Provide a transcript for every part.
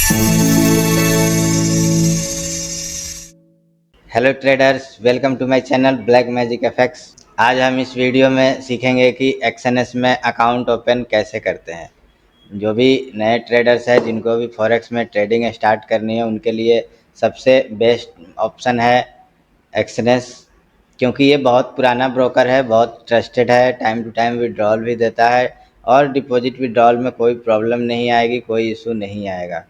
Hello traders, welcome to my channel black magic FX. आज हम इस वीडियो में सीखेंगे कि एक्सएनएस में अकाउंट ओपन कैसे करते हैं। जो भी नए ट्रेडर्स हैं जिनको भी फॉरेक्स में ट्रेडिंग स्टार्ट करनी है उनके लिए सबसे बेस्ट ऑप्शन है एक्सएनएस, क्योंकि ये बहुत पुराना ब्रोकर है, बहुत ट्रस्टेड है, टाइम टू टाइम विड्रॉल भी देता है और डिपॉजिट विड्रॉल में कोई प्रॉब्लम नहीं आएगी, कोई इशू नहीं आएगा।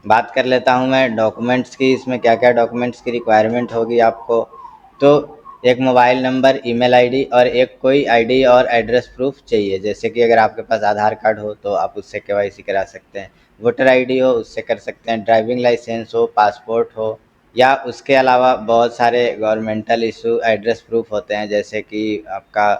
बात कर लेता हूँ मैं डॉक्यूमेंट्स की, इसमें क्या क्या डॉक्यूमेंट्स की रिक्वायरमेंट होगी आपको। तो एक मोबाइल नंबर, ईमेल आईडी और एक कोई आईडी और एड्रेस प्रूफ चाहिए। जैसे कि अगर आपके पास आधार कार्ड हो तो आप उससे केवाईसी करा सकते हैं, वोटर आईडी हो उससे कर सकते हैं, ड्राइविंग लाइसेंस हो, पासपोर्ट हो, या उसके अलावा बहुत सारे गवर्नमेंटल इशू एड्रेस प्रूफ होते हैं, जैसे कि आपका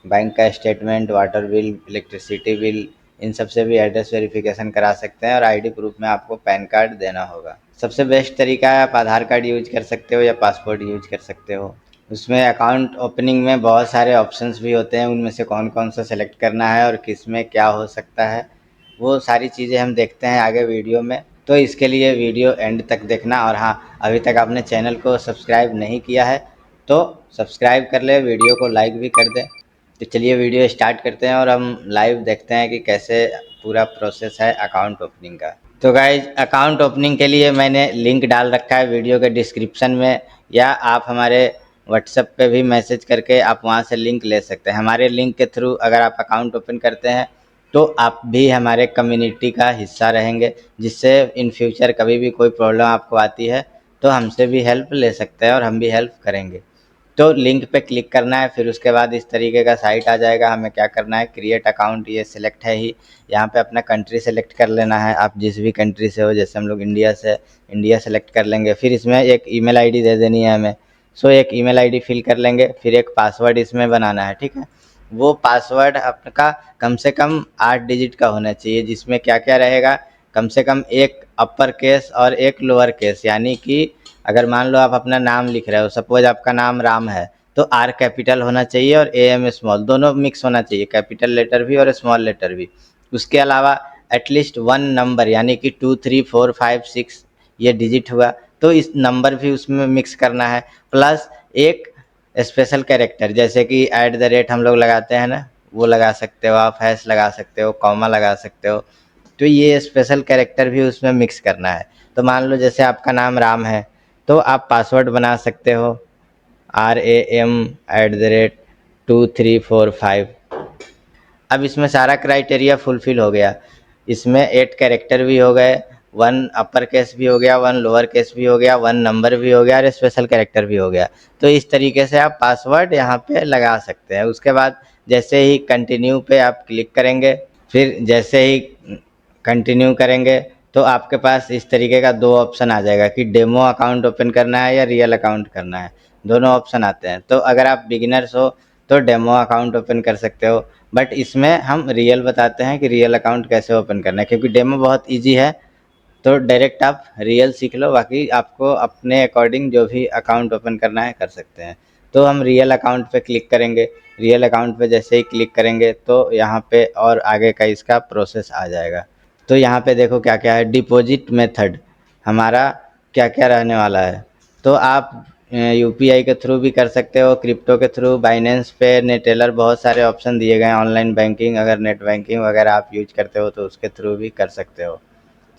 बैंक का statement, water bill, electricity bill, इन सब से भी एड्रेस वेरिफिकेशन करा सकते हैं। और आईडी प्रूफ में आपको पैन कार्ड देना होगा। सबसे बेस्ट तरीका है आप आधार कार्ड यूज कर सकते हो या पासपोर्ट यूज कर सकते हो। उसमें अकाउंट ओपनिंग में बहुत सारे ऑप्शंस भी होते हैं, उनमें से कौन कौन सा सेलेक्ट करना है और किस में क्या हो सकता है वो सारी चीज़ें हम देखते हैं आगे वीडियो में। तो इसके लिए वीडियो एंड तक देखना। और हाँ, अभी तक आपने चैनल को सब्सक्राइब नहीं किया है तो सब्सक्राइब कर ले, वीडियो को लाइक भी कर दें। तो चलिए वीडियो स्टार्ट करते हैं और हम लाइव देखते हैं कि कैसे पूरा प्रोसेस है अकाउंट ओपनिंग का। तो गाइज, अकाउंट ओपनिंग के लिए मैंने लिंक डाल रखा है वीडियो के डिस्क्रिप्शन में, या आप हमारे व्हाट्सएप पे भी मैसेज करके आप वहाँ से लिंक ले सकते हैं। हमारे लिंक के थ्रू अगर आप अकाउंट ओपन करते हैं तो आप भी हमारे कम्युनिटी का हिस्सा रहेंगे, जिससे इन फ्यूचर कभी भी कोई प्रॉब्लम आपको आती है तो हमसे भी हेल्प ले सकते हैं और हम भी हेल्प करेंगे। तो लिंक पे क्लिक करना है, फिर उसके बाद इस तरीके का साइट आ जाएगा। हमें क्या करना है, क्रिएट अकाउंट, ये सिलेक्ट है ही। यहाँ पे अपना कंट्री सेलेक्ट कर लेना है, आप जिस भी कंट्री से हो। जैसे हम लोग इंडिया से, इंडिया सेलेक्ट कर लेंगे। फिर इसमें एक ईमेल आईडी दे देनी है हमें। सो एक ईमेल आईडी फिल कर लेंगे, फिर एक पासवर्ड इसमें बनाना है, ठीक है। वो पासवर्ड आपका कम से कम 8 डिजिट का होना चाहिए, जिसमें क्या क्या रहेगा, कम से कम एक अपर केस और एक लोअर केस। यानी कि अगर मान लो आप अपना नाम लिख रहे हो, सपोज आपका नाम राम है, तो आर कैपिटल होना चाहिए और ए एम स्मॉल, दोनों मिक्स होना चाहिए, कैपिटल लेटर भी और स्मॉल लेटर भी। उसके अलावा एटलीस्ट 1 नंबर, यानी कि 2 3 4 5 6 ये डिजिट हुआ, तो इस नंबर भी उसमें मिक्स करना है। प्लस एक स्पेशल कैरेक्टर, जैसे कि @ हम लोग लगाते हैं ना, वो लगा सकते हो आप, हैश लगा सकते हो, कॉमा लगा सकते हो। तो ये स्पेशल कैरेक्टर भी उसमें मिक्स करना है। तो मान लो जैसे आपका नाम राम है तो आप पासवर्ड बना सकते हो RAM @2345। अब इसमें सारा क्राइटेरिया फुलफिल हो गया। इसमें 8 कैरेक्टर भी हो गए, 1 अपर केस भी हो गया, 1 लोअर केस भी हो गया, 1 नंबर भी हो गया और स्पेशल कैरेक्टर भी हो गया। तो इस तरीके से आप पासवर्ड यहाँ पे लगा सकते हैं। उसके बाद जैसे ही कंटिन्यू पे आप क्लिक करेंगे, फिर जैसे ही कंटिन्यू करेंगे तो आपके पास इस तरीके का 2 ऑप्शन आ जाएगा कि डेमो अकाउंट ओपन करना है या रियल अकाउंट करना है। दोनों ऑप्शन आते हैं। तो अगर आप बिगिनर्स हो तो डेमो अकाउंट ओपन कर सकते हो, बट इसमें हम रियल बताते हैं कि रियल अकाउंट कैसे ओपन करना है, क्योंकि डेमो बहुत ईजी है। तो डायरेक्ट आप रियल सीख लो, बाकी आपको अपने अकॉर्डिंग जो भी अकाउंट ओपन करना है कर सकते हैं। तो हम रियल अकाउंट पे क्लिक करेंगे। रियल अकाउंट पे जैसे ही क्लिक करेंगे तो यहाँ पे और आगे का इसका प्रोसेस आ जाएगा। तो यहाँ पे देखो क्या क्या है, डिपॉजिट मेथड हमारा क्या क्या रहने वाला है। तो आप यूपीआई के थ्रू भी कर सकते हो, क्रिप्टो के थ्रू, बाइनेंस पे, नेटेलर, बहुत सारे ऑप्शन दिए गए हैं। ऑनलाइन बैंकिंग, अगर नेट बैंकिंग वगैरह आप यूज करते हो तो उसके थ्रू भी कर सकते हो।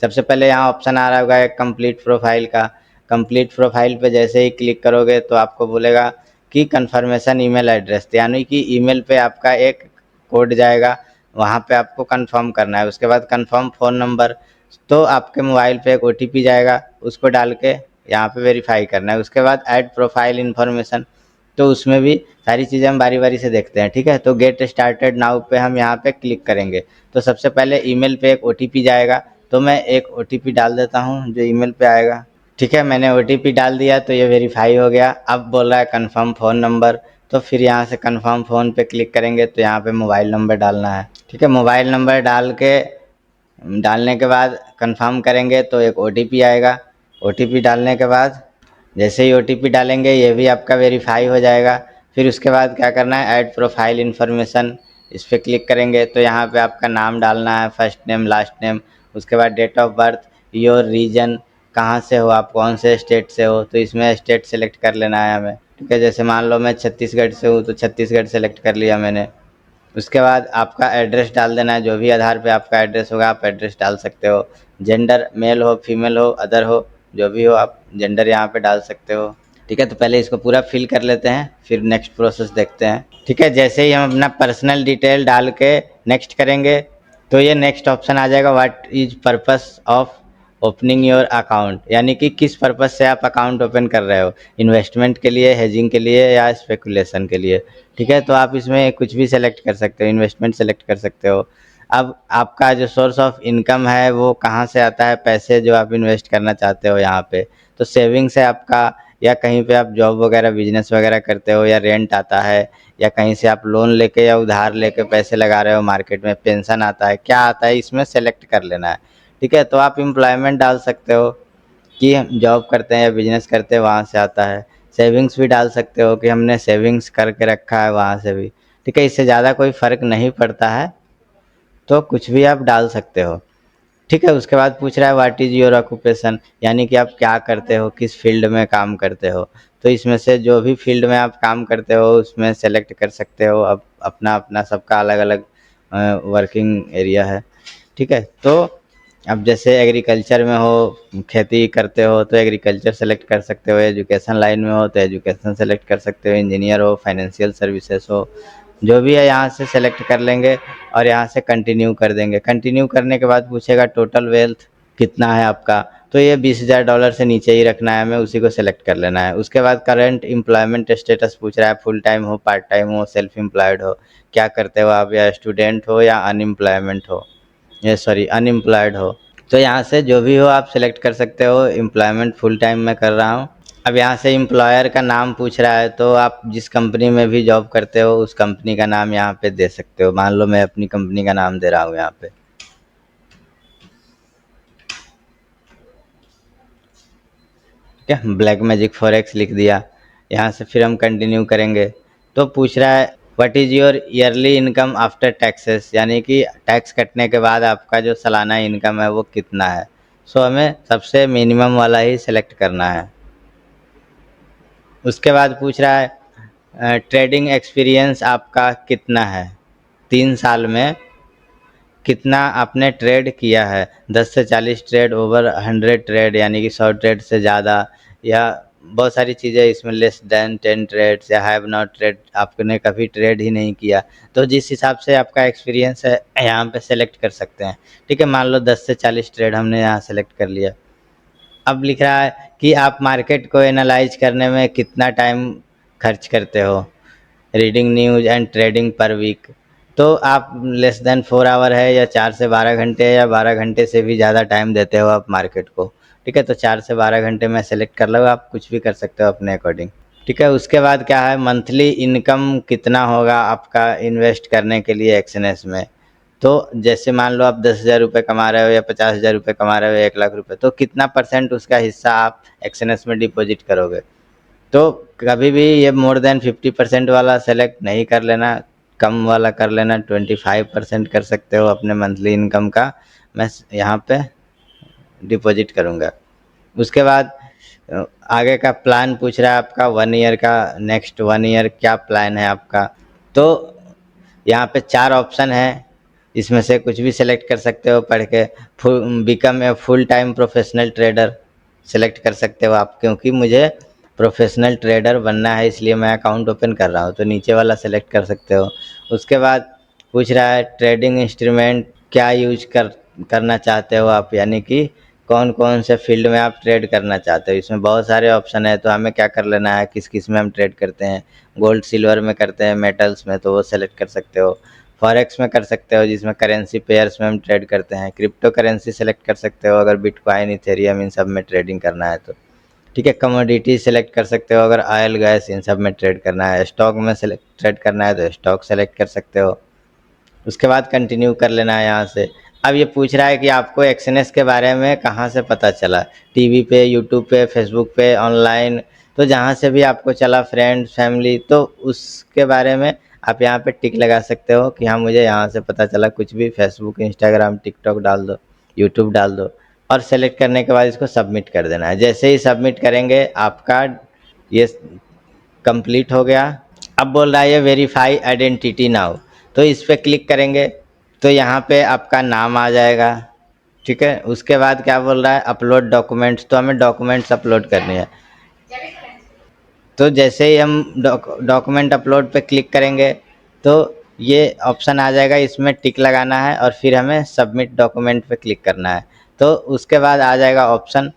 सबसे पहले यहाँ ऑप्शन आ रहा होगा एक कंप्लीट प्रोफाइल का। कंप्लीट प्रोफाइल पे जैसे ही क्लिक करोगे तो आपको बोलेगा कि कन्फर्मेशन ईमेल एड्रेस, यानी कि ईमेल पे आपका एक कोड जाएगा, वहाँ पे आपको कंफर्म करना है। उसके बाद कंफर्म फ़ोन नंबर, तो आपके मोबाइल पे एक ओटीपी जाएगा, उसको डाल के यहाँ पे वेरीफाई करना है। उसके बाद ऐड प्रोफाइल इन्फॉर्मेशन, तो उसमें भी सारी चीज़ें हम बारी बारी से देखते हैं, ठीक है। तो गेट स्टार्टेड नाउ पे हम यहाँ पे क्लिक करेंगे। तो सबसे पहले ईमेल पे एक ओटीपी जाएगा, तो मैं एक ओटीपी डाल देता हूँ जो ईमेल पे आएगा, ठीक है। मैंने ओटीपी डाल दिया तो ये वेरीफाई हो गया। अब बोल रहा है कंफर्म फ़ोन नंबर, तो फिर यहाँ से कंफर्म फ़ोन पे क्लिक करेंगे तो यहाँ पे मोबाइल नंबर डालना है, ठीक है। मोबाइल नंबर डालने के बाद कंफर्म करेंगे तो एक ओटीपी आएगा। ओटीपी डालने के बाद जैसे ही ओटीपी डालेंगे ये भी आपका वेरीफाई हो जाएगा। फिर उसके बाद क्या करना है, ऐड प्रोफाइल इन्फॉर्मेशन, इस पर क्लिक करेंगे तो यहाँ पे आपका नाम डालना है, फर्स्ट नेम, लास्ट नेम। उसके बाद date of birth, your region, कहाँ से हो आप, कौन से स्टेट से हो, तो इसमें स्टेट सेलेक्ट कर लेना है हमें। ठीक है, जैसे मान लो मैं छत्तीसगढ़ से हूँ तो छत्तीसगढ़ सेलेक्ट कर लिया मैंने। उसके बाद आपका एड्रेस डाल देना है, जो भी आधार पे आपका एड्रेस होगा आप एड्रेस डाल सकते हो। जेंडर मेल हो फीमेल हो अदर हो, जो भी हो आप जेंडर यहाँ पे डाल सकते हो। ठीक है, तो पहले इसको पूरा फिल कर लेते हैं, फिर नेक्स्ट प्रोसेस देखते हैं। ठीक है, जैसे ही हम अपना पर्सनल डिटेल डाल के नेक्स्ट करेंगे तो ये नेक्स्ट ऑप्शन आ जाएगा, what is purpose of opening your account, यानी कि किस पर्पस से आप अकाउंट ओपन कर रहे हो, इन्वेस्टमेंट के लिए, हेजिंग के लिए या स्पेकुलेशन के लिए। ठीक है, तो आप इसमें कुछ भी सेलेक्ट कर सकते हो, इन्वेस्टमेंट सेलेक्ट कर सकते हो। अब आपका जो सोर्स ऑफ इनकम है वो कहाँ से आता है, पैसे जो आप इन्वेस्ट करना चाहते हो यहाँ पे, तो सेविंग्स है आपका, या कहीं पे आप जॉब वगैरह बिजनेस वगैरह करते हो, या रेंट आता है, या कहीं से आप लोन लेके या उधार लेके पैसे लगा रहे हो मार्केट में, पेंशन आता है, क्या आता है इसमें सेलेक्ट कर लेना है। ठीक है, तो आप एम्प्लॉयमेंट डाल सकते हो कि हम जॉब करते हैं या बिजनेस करते हैं वहाँ से आता है। सेविंग्स भी डाल सकते हो कि हमने सेविंग्स करके रखा है वहाँ से भी। ठीक है, इससे ज़्यादा कोई फ़र्क नहीं पड़ता है, तो कुछ भी आप डाल सकते हो। ठीक है, उसके बाद पूछ रहा है व्हाट इज़ योर ऑक्यूपेशन, यानी कि आप क्या करते हो, किस फील्ड में काम करते हो। तो इसमें से जो भी फील्ड में आप काम करते हो उसमें सेलेक्ट कर सकते हो। अब अपना अपना सबका अलग अलग वर्किंग एरिया है। ठीक है, तो अब जैसे एग्रीकल्चर में हो, खेती करते हो तो एग्रीकल्चर सेलेक्ट कर सकते हो, एजुकेशन लाइन में हो तो एजुकेशन सेलेक्ट कर सकते हो, इंजीनियर हो, फाइनेंशियल सर्विसेज हो, जो भी है यहाँ से सेलेक्ट कर लेंगे और यहाँ से कंटिन्यू कर देंगे। कंटिन्यू करने के बाद पूछेगा टोटल वेल्थ कितना है आपका, तो ये $20,000 से नीचे ही रखना है हमें, उसी को सेलेक्ट कर लेना है। उसके बाद करंट एम्प्लॉयमेंट स्टेटस पूछ रहा है, फुल टाइम हो, पार्ट टाइम हो, सेल्फ एम्प्लॉयड हो, क्या करते हो आप, या स्टूडेंट हो या अनएम्प्लॉयमेंट हो, ये सॉरी अनएम्प्लॉयड हो। तो यहाँ से जो भी हो आप सेलेक्ट कर सकते हो। एम्प्लॉयमेंट फुल टाइम में कर रहा हूँ। अब यहाँ से एम्प्लॉयर का नाम पूछ रहा है, तो आप जिस कंपनी में भी जॉब करते हो उस कंपनी का नाम यहाँ पे दे सकते हो। मान लो मैं अपनी कंपनी का नाम दे रहा हूँ यहाँ पे। ठीक है, ब्लैक मैजिक फॉरेक्स लिख दिया। यहाँ से फिर हम कंटिन्यू करेंगे तो पूछ रहा है what is your yearly income after taxes, यानी कि टैक्स कटने के बाद आपका जो सालाना इनकम है वो कितना है। सो हमें सबसे मिनिमम वाला ही सेलेक्ट करना है। उसके बाद पूछ रहा है ट्रेडिंग एक्सपीरियंस आपका कितना है, 3 साल में कितना आपने ट्रेड किया है, 10 से 40 ट्रेड, ओवर 100 ट्रेड यानी कि 100 ट्रेड से ज़्यादा, या बहुत सारी चीज़ें इसमें, लेस देन 10 ट्रेड्स, या हैव नॉट ट्रेड, आपने कभी ट्रेड ही नहीं किया। तो जिस हिसाब से आपका एक्सपीरियंस है यहाँ पे सेलेक्ट कर सकते हैं। ठीक है, मान लो 10 से 40 ट्रेड हमने यहाँ सेलेक्ट कर लिया। अब लिख रहा है कि आप मार्केट को एनालाइज करने में कितना टाइम खर्च करते हो, रीडिंग न्यूज़ एंड ट्रेडिंग पर वीक। तो आप लेस देन 4 आवर है, या 4 से 12 घंटे, या 12 घंटे से भी ज़्यादा टाइम देते हो आप मार्केट को। ठीक है, तो 4 से 12 घंटे में सेलेक्ट कर लो, आप कुछ भी कर सकते हो अपने अकॉर्डिंग। ठीक है, उसके बाद क्या है, मंथली इनकम कितना होगा आपका इन्वेस्ट करने के लिए एक्सएनएस में। तो जैसे मान लो आप 10,000 रुपये कमा रहे हो या 50,000 रुपये कमा रहे हो, 1 लाख रुपये, तो कितना परसेंट उसका हिस्सा आप एक्सएनएस में डिपॉजिट करोगे। तो कभी भी ये मोर देन 50% वाला सेलेक्ट नहीं कर लेना, कम वाला कर लेना। 25% कर सकते हो अपने मंथली इनकम का, मैं यहाँ पे डिपॉजिट करूँगा। उसके बाद आगे का प्लान पूछ रहा है आपका 1 ईयर का, नेक्स्ट 1 ईयर क्या प्लान है आपका। तो यहाँ पे 4 ऑप्शन है, इसमें से कुछ भी सिलेक्ट कर सकते हो पढ़ के। Become a full time professional trader select कर सकते हो आप, क्योंकि मुझे प्रोफेशनल ट्रेडर बनना है इसलिए मैं अकाउंट ओपन कर रहा हूँ, तो नीचे वाला सेलेक्ट कर सकते हो। उसके बाद पूछ रहा है ट्रेडिंग इंस्ट्रूमेंट क्या यूज करना चाहते हो आप, यानी कि कौन कौन से फील्ड में आप ट्रेड करना चाहते हो। इसमें बहुत सारे ऑप्शन है, तो हमें क्या कर लेना है, किस किस में हम ट्रेड करते हैं। गोल्ड सिल्वर में करते हैं, मेटल्स में, तो वो सेलेक्ट कर सकते हो। फॉरेक्स में कर सकते हो, जिसमें करेंसी पेयर्स में हम ट्रेड करते हैं। क्रिप्टो करेंसी सेलेक्ट कर सकते हो अगर बिटकॉइन, इथेरियम इन सब में ट्रेडिंग करना है तो। ठीक है, कमोडिटी सेलेक्ट कर सकते हो अगर ऑयल गैस इन सब में ट्रेड करना है। स्टॉक में सेलेक्ट ट्रेड करना है तो स्टॉक सेलेक्ट कर सकते हो। उसके बाद कंटिन्यू कर लेना है यहाँ से। अब ये पूछ रहा है कि आपको एक्सएनएस के बारे में कहाँ से पता चला, टीवी पे, यूट्यूब पे, फेसबुक पे, ऑनलाइन, तो जहाँ से भी आपको चला, फ्रेंड फैमिली, तो उसके बारे में आप यहाँ पे टिक लगा सकते हो कि हाँ मुझे यहाँ से पता चला। कुछ भी फेसबुक, इंस्टाग्राम, टिकटॉक डाल दो, यूट्यूब डाल दो। और सेलेक्ट करने के बाद इसको सबमिट कर देना है। जैसे ही सबमिट करेंगे आपका ये कंप्लीट हो गया। अब बोल रहा है ये वेरीफाई आइडेंटिटी नाउ, तो इस पर क्लिक करेंगे तो यहाँ पे आपका नाम आ जाएगा। ठीक है, उसके बाद क्या बोल रहा है अपलोड डॉक्यूमेंट्स, तो हमें डॉक्यूमेंट्स अपलोड करनी है। तो जैसे ही हम डॉक्यूमेंट अपलोड पे क्लिक करेंगे तो ये ऑप्शन आ जाएगा, इसमें टिक लगाना है और फिर हमें सबमिट डॉक्यूमेंट पे क्लिक करना है। तो उसके बाद आ जाएगा ऑप्शन,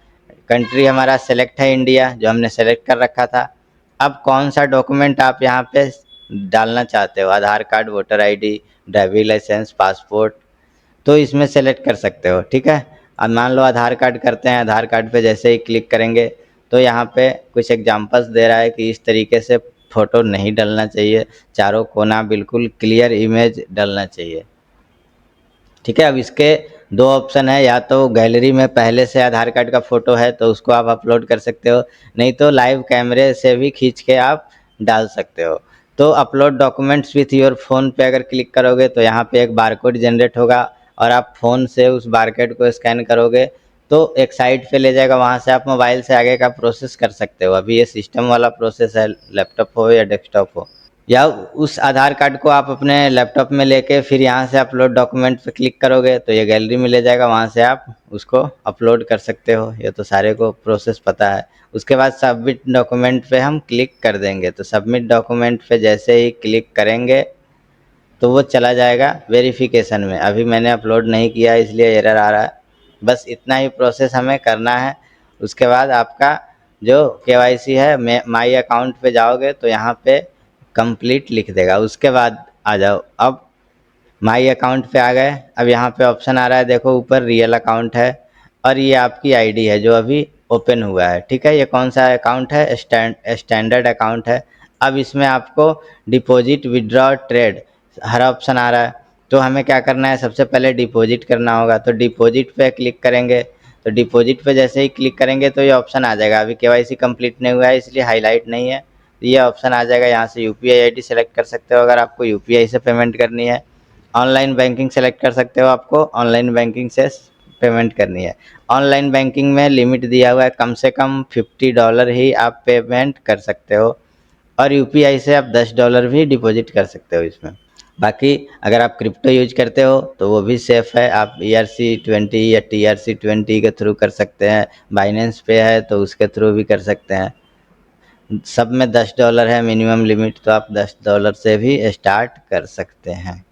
कंट्री हमारा सेलेक्ट है इंडिया, जो हमने सेलेक्ट कर रखा था। अब कौन सा डॉक्यूमेंट आप यहाँ पे डालना चाहते हो, Aadhaar card, voter ID, driving licence, passport, तो इसमें सेलेक्ट कर सकते हो। ठीक है, अब मान लो आधार कार्ड करते हैं, आधार कार्ड पे जैसे ही क्लिक करेंगे तो यहाँ पे कुछ एग्जांपल्स दे रहा है कि इस तरीके से फ़ोटो नहीं डलना चाहिए, चारों कोना बिल्कुल क्लियर इमेज डलना चाहिए। ठीक है, अब इसके दो ऑप्शन है, या तो गैलरी में पहले से आधार कार्ड का फ़ोटो है तो उसको आप अपलोड कर सकते हो, नहीं तो लाइव कैमरे से भी खींच के आप डाल सकते हो। तो upload documents with your phone पे अगर क्लिक करोगे तो यहाँ पे एक बारकोड जनरेट होगा और आप फ़ोन से उस बारकोड को स्कैन करोगे तो एक साइट पे ले जाएगा, वहाँ से आप मोबाइल से आगे का प्रोसेस कर सकते हो। अभी ये सिस्टम वाला प्रोसेस है, लैपटॉप हो या डेस्कटॉप हो, या उस आधार कार्ड को आप अपने लैपटॉप में लेके फिर यहाँ से अपलोड डॉक्यूमेंट पे क्लिक करोगे तो ये गैलरी में ले जाएगा, वहाँ से आप उसको अपलोड कर सकते हो। ये तो सारे को प्रोसेस पता है। उसके बाद सबमिट डॉक्यूमेंट पे हम क्लिक कर देंगे, तो सबमिट डॉक्यूमेंट पे जैसे ही क्लिक करेंगे तो वो चला जाएगा वेरिफिकेशन में। अभी मैंने अपलोड नहीं किया इसलिए एरर आ रहा है। बस इतना ही प्रोसेस हमें करना है। उसके बाद आपका जो केवाईसी है, माई अकाउंट पे जाओगे तो यहाँ पे कंप्लीट लिख देगा। उसके बाद आ जाओ, अब माई अकाउंट पे आ गए। अब यहाँ पे ऑप्शन आ रहा है, देखो ऊपर रियल अकाउंट है और ये आपकी आईडी है जो अभी ओपन हुआ है। ठीक है, ये कौन सा अकाउंट है, स्टैंडर्ड अकाउंट है। अब इसमें आपको डिपॉजिट, विड्रॉ, ट्रेड हर ऑप्शन आ रहा है। तो हमें क्या करना है, सबसे पहले डिपॉजिट करना होगा, तो डिपॉजिट पे क्लिक करेंगे। तो डिपॉजिट पे जैसे ही क्लिक करेंगे तो ये ऑप्शन आ जाएगा। अभी केवाईसी कंप्लीट नहीं हुआ है इसलिए हाईलाइट नहीं है, तो ये ऑप्शन आ जाएगा। यहाँ से यूपीआई आईडी सेलेक्ट कर सकते हो अगर आपको यूपीआई से पेमेंट करनी है। ऑनलाइन बैंकिंग सेलेक्ट कर सकते हो, आपको ऑनलाइन बैंकिंग से पेमेंट करनी है। ऑनलाइन बैंकिंग में लिमिट दिया हुआ है, कम से कम $50 ही आप पेमेंट कर सकते हो और यूपीआई से आप $10 भी डिपॉजिट कर सकते हो इसमें। बाकी अगर आप क्रिप्टो यूज करते हो तो वो भी सेफ़ है, आप ERC-20 या TRC-20 के थ्रू कर सकते हैं। बाइनेंस पे है तो उसके थ्रू भी कर सकते हैं। सब में $10 है मिनिमम लिमिट, तो आप $10 से भी स्टार्ट कर सकते हैं।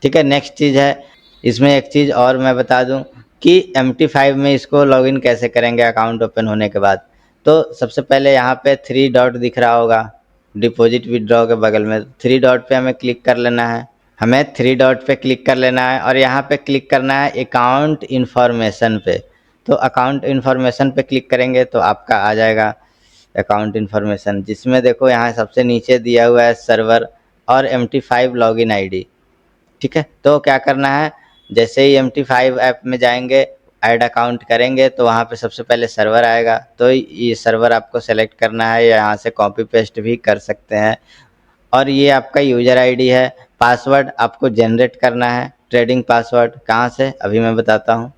ठीक है, नेक्स्ट चीज़ है, इसमें एक चीज़ और मैं बता दूं कि MT5 में इसको लॉगिन कैसे करेंगे अकाउंट ओपन होने के बाद। तो सबसे पहले यहाँ पे 3 डॉट दिख रहा होगा डिपॉजिट विड्रॉ के बगल में, 3 डॉट पे हमें क्लिक कर लेना है। हमें 3 डॉट पे क्लिक कर लेना है और यहाँ पे क्लिक करना है अकाउंट इन्फॉर्मेशन पे। तो अकाउंट इन्फॉर्मेशन पे क्लिक करेंगे तो आपका आ जाएगा अकाउंट इन्फॉर्मेशन, जिसमें देखो यहाँ सबसे नीचे दिया हुआ है सर्वर और MT5 लॉगिन आईडी। ठीक है, तो क्या करना है, जैसे ही MT5 ऐप में जाएंगे, ऐड अकाउंट करेंगे तो वहाँ पे सबसे पहले सर्वर आएगा। तो ये सर्वर आपको सेलेक्ट करना है या यहाँ से कॉपी पेस्ट भी कर सकते हैं। और ये आपका यूज़र आईडी है। पासवर्ड आपको जनरेट करना है, ट्रेडिंग पासवर्ड कहाँ से अभी मैं बताता हूँ।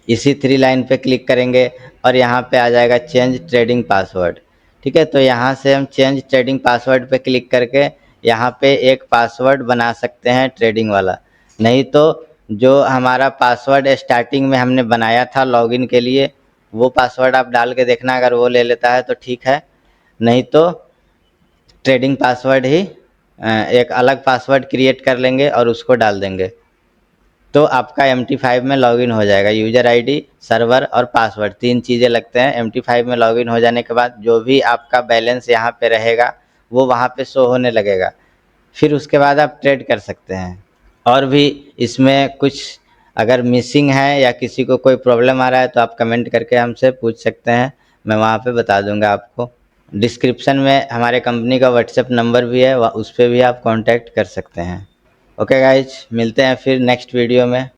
इसी 3 लाइन पे क्लिक करेंगे और यहाँ पे आ जाएगा चेंज ट्रेडिंग पासवर्ड। ठीक है, तो यहाँ से हम चेंज ट्रेडिंग पासवर्ड पे क्लिक करके यहाँ पे एक पासवर्ड बना सकते हैं ट्रेडिंग वाला। नहीं तो जो हमारा पासवर्ड स्टार्टिंग में हमने बनाया था लॉगिन के लिए, वो पासवर्ड आप डाल के देखना, अगर वो ले लेता है तो ठीक है, नहीं तो ट्रेडिंग पासवर्ड ही एक अलग पासवर्ड क्रिएट कर लेंगे और उसको डाल देंगे तो आपका MT5 में लॉगिन हो जाएगा। यूज़र आईडी, सर्वर और पासवर्ड 3 चीज़ें लगते हैं। MT5 में लॉगिन हो जाने के बाद जो भी आपका बैलेंस यहाँ पे रहेगा वो वहाँ पे शो होने लगेगा। फिर उसके बाद आप ट्रेड कर सकते हैं। और भी इसमें कुछ अगर मिसिंग है या किसी को कोई प्रॉब्लम आ रहा है तो आप कमेंट करके हमसे पूछ सकते हैं, मैं वहाँ पे बता दूंगा आपको। डिस्क्रिप्शन में हमारे कंपनी का व्हाट्सएप नंबर भी है, उस पर भी आप कांटेक्ट कर सकते हैं। ओके गाइज, मिलते हैं फिर नेक्स्ट वीडियो में।